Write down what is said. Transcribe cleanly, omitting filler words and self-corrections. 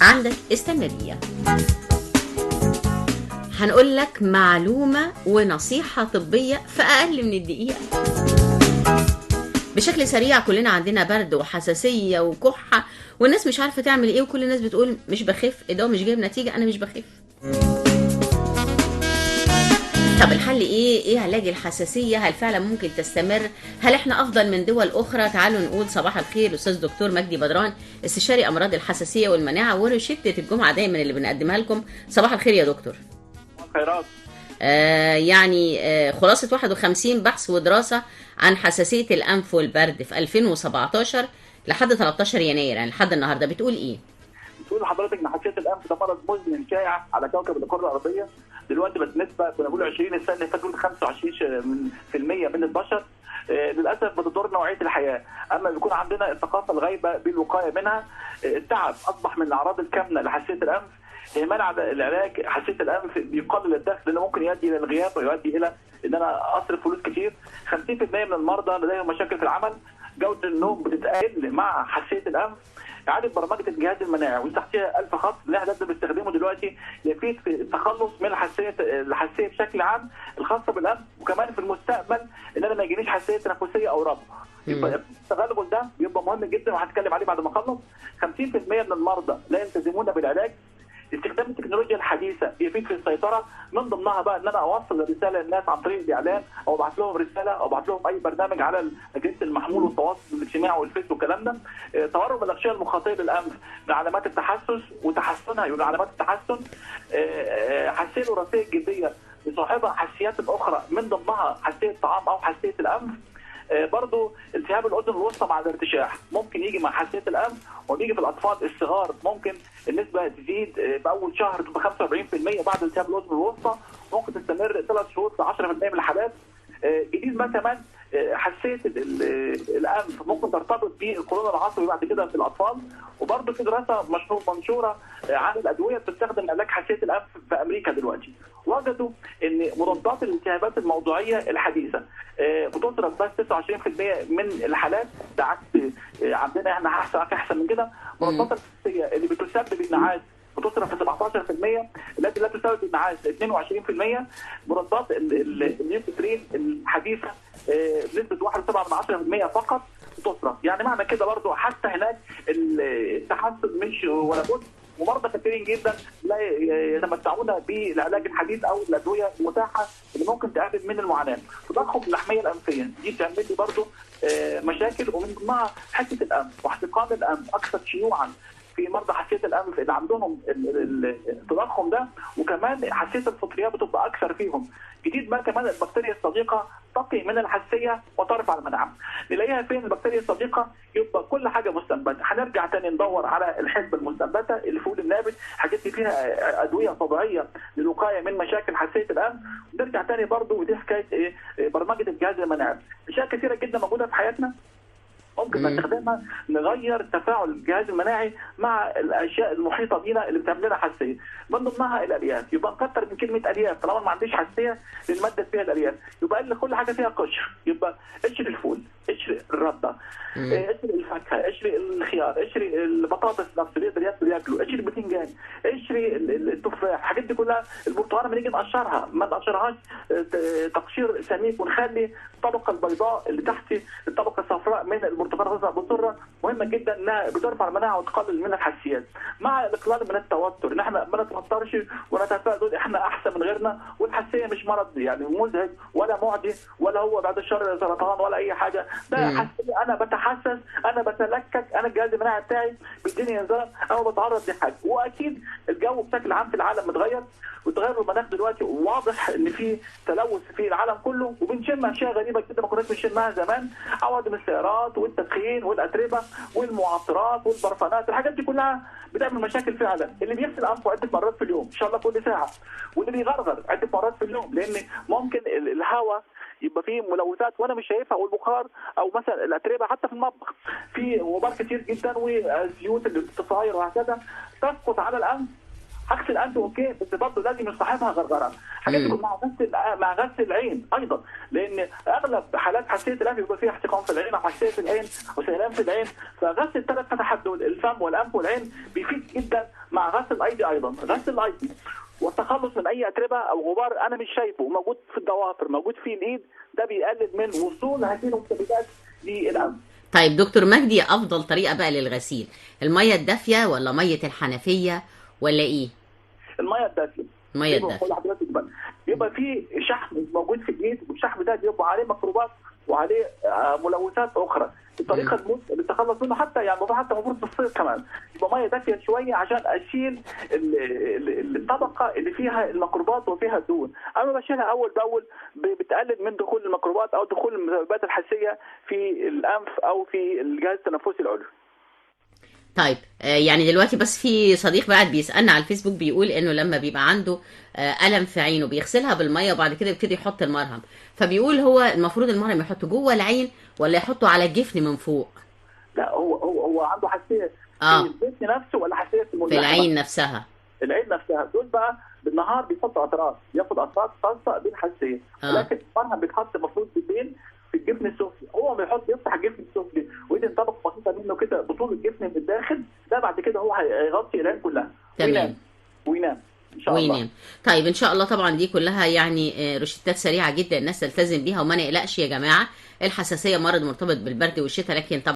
عندك استمرارية. هنقول لك معلومة ونصيحة طبية في أقل من الدقيقة. بشكل سريع، كلنا عندنا برد وحساسية وكحة، والناس مش عارفة تعمل ايه، وكل الناس بتقول مش بخف، ايه ده مش جايب نتيجة، انا مش بخف. طب الحل ايه؟ ايه علاج الحساسية؟ هل فعلا ممكن تستمر؟ هل احنا افضل من دول اخرى؟ تعالوا نقول صباح الخير استاذ دكتور مجدي بدران، استشاري امراض الحساسية والمناعة ورشدة الجمعة دايما اللي بنقدمها لكم. صباح الخير يا دكتور. خيرات. خلاصة 51 بحث ودراسة عن حساسية الأنف والبرد في 2017 لحد 13 يناير، يعني لحد النهاردة، بتقول إيه؟ بتقول لحضرتك ان حساسيه الانف ده مرض مزمن شائع على كوكب الكره الارضيه. دلوقتي بالنسبه كنا بنقول 20 السنه اللي فاتت 25% من البشر. للاسف بتضر نوعيه الحياه. اما بيكون عندنا الثقافه الغايبه بالوقايه منها. التعب اصبح من الاعراض الكامنه لحساسيه الانف. اهمال العلاج حساسيه الانف بيقلل الدخل لانه ممكن يؤدي الى الغياب ويؤدي الى ان انا اصرف فلوس كتير. 50% من المرضى لديهم مشاكل في العمل. جوده النوم بتتقل مع حساسيه الانف. اعاده برمجه الجهاز المناعي وتحتها 1000 خط اللي احنا بنستخدمه دلوقتي يفيد في التخلص من الحساسيه بشكل عام الخاصه بالانف، وكمان في المستقبل ان انا ما يجينيش حساسيه تنفسيه او ربو. يبقى التغلب ده بيبقى مهم جدا وهتكلم عليه بعد ما اخلص. 50% من المرضى لا يلتزمون بالعلاج. استخدام التكنولوجيا الحديثه يفيد في السيطره، من ضمنها بقى ان انا اوصل الرساله للناس عن طريق الاعلان او ابعت لهم رساله او ابعت لهم اي برنامج على اجهزه المحمول والتواصل الاجتماعي والفيس والكلام ده. تورم الاغشيه المخاطيه للانف من علامات التحسس وتحسنها من علامات التحسن. حساسيه الوراثيه الجلديه مصاحبه حساسيات اخرى من ضمنها حساسيه الطعام او حساسيه الانف. برضو التهاب الاذن الوسطى مع الارتشاح ممكن يجي مع حساسيه الانف، وبيجي في الاطفال الصغار ممكن النسبه تزيد باول شهر تبقى 45%. بعد التهاب الاذن الوسطى ممكن تستمر 3 شهور في 10% من الحالات. جديد ما كمان حساسيه الانف ممكن ترتبط بالقولون العصبي بعد كده في الاطفال. وبرضه في دراسه منشوره عن الادويه بتستخدم لعلاج حساسيه الانف في امريكا دلوقتي. وجدوا ان مضادات الالتهابات الموضوعيه الحديثه بتصرف بس 29% من الحالات، ده عكس عندنا احنا احسن من كده. مضادات الحساسيه اللي بتسبب النعاس بتصرف في 17%، التي لا تسبب النعاس 22%. مضادات النيوترين الحديثه بنسبه 1.7% فقط تصرف. يعني معنى كده برضه حتى هناك التحسن مش ولا بد. ومرضى كثيرين جدا لا يتمتعون بالعلاج الحديث او الادويه المتاحه اللي ممكن تقلل من المعاناه. تضخم اللحميه الانفيه دي بتعمل لي برضه مشاكل، ومن ضمنها حته الانف واحتقان الانف اكثر شيوعا في مرضى حساسيه الانف اللي عندهم التضخم ده. وكمان حساسيه الفطريات بتبقى اكثر فيهم. جديد ما كمان البكتيريا الصديقه تقي من الحساسيه وترفع المناعه. نلاقيها فين البكتيريا الصديقه؟ يبقى كل حاجه مستنبته. هنرجع تاني ندور على الحسبه المستنبته، الفول النابت، حاجات دي فيها ادويه طبيعيه للوقايه من مشاكل حساسيه الانف. ونرجع تاني برضه ودي حكايه برمجه الجهاز المناعي. اشياء كثيره جدا موجوده في حياتنا ممكن نستخدمها نغير تفاعل الجهاز المناعي مع الاشياء المحيطه بينا اللي بتعمل لنا حساسيه. من ضمنها الالياف. يبقى نكتر من كلمه الياف طالما ما عنديش حساسيه للماده اللي فيها الالياف. يبقى اللي كل حاجه فيها قشر. يبقى قشر الفول، قشر الرده، قشر الفاكهه، قشر الخيار، قشر البطاطس نفسه اللي يقدر ياكله، قشر البتنجان، قشر التفاح. الحاجات دي كلها البرتقاله لما نيجي نقشرها ما نقشرهاش تقشير سميك ونخلي الطبقه البيضاء اللي تحت الطبقه الصفراء من البرتقاله تظهر بصوره مهمه جدا انها بترفع المناعه وتقلل من الحساسيات. مع الاقلال من التوتر ان احنا ما نتوترش ونتفائل احنا احسن من غيرنا. والحساسيه مش مرض يعني مزعج ولا معدي ولا هو بعد الشر سرطان ولا اي حاجه. ده حساسيه انا بتحسس، انا بتلكك، انا الجهاز المناعي بتاعي بيديني انذار انا بتعرض لحاجه. واكيد الجو بشكل عام في العالم متغير وتغير المناخ دلوقتي واضح ان في تلوث في العالم كله، وبنشم اشياء غريبه جدا ما كناش بنشمها زمان. عوادم السيارات والتدخين والاتربه والمعطرات والبرفانات، الحاجات دي كلها بتعمل مشاكل فعلا. اللي بيغسل انفه عده مرات في اليوم ان شاء الله كل ساعه، واللي بيغرغر عده مرات في اليوم، لان ممكن الهواء يبقى فيه ملوثات وانا مش شايفها، والبخار او مثلا الاتربه حتى في المطبخ في غبار كتير جدا والزيوت اللي بتتفاير وهكذا تسقط على الانف. عكس الانف اوكي، بس برضه لازم يصاحبها غرغره. حاجات تكون مع غسل العين ايضا، لان اغلب حالات حساسيه الانف بيبقى فيها احتقان في العين او حساسيه في العين او سيلان في العين. فغسل الثلاث فتحات دول الفم والانف والعين بيفيد جدا مع الحساسيه ايضا غسل الايدي والتخلص من اي اتربه او غبار انا مش شايفه موجود في الضوافر موجود في الايد، ده بيقلل من وصول هذه المسببات للانف. طيب دكتور مجدي، افضل طريقه بقى للغسيل الميه الدافيه ولا ميه الحنفيه ولا ايه؟ الميه الدافيه. الميه الدافيه بيبقى في شحم موجود في الايد، والشحم ده بيبقى عليه ميكروبات وعليه ملوثات اخرى. الطريقه للتخلص منه حتى يعني المفروض في الصيف كمان يبقى ميه دافيه شويه عشان اشيل الطبقه اللي فيها الميكروبات وفيها الدهون. اما بشيلها اول باول بتقلل من دخول الميكروبات او دخول المسببات الحساسيه في الانف او في الجهاز التنفسي العلوي. طيب يعني دلوقتي بس في صديق بعد بيسألنا على الفيسبوك بيقول انه لما بيبقى عنده ألم في عينه بيغسلها بالمية وبعد كده يبتدي يحط المرهم، فبيقول هو المفروض المرهم يحطه جوه العين ولا يحطه على الجفن من فوق؟ لا هو عنده حساسيه في الجسم نفسه ولا حساسيه في في العين نفسها؟ العين نفسها. دول بقى بالنهار بيحطوا اطراف، ياخد اطراف خاصه بالحساسيه، ولكن المرهم بيتحط المفروض بالليل في الجفن السفلي. هو بيحط يفتح الجفن السفلي ويدهن طبقه بسيطه منه كده بطول الجفن من الداخل، ده بعد كده هو هيغطي العين كلها. تمام. وينام ان شاء الله. وينام. طيب ان شاء الله. طبعا دي كلها يعني روشتات سريعه جدا الناس تلتزم بيها وما نقلقش يا جماعه. الحساسيه مرض مرتبط بالبرد والشتاء، لكن طبعا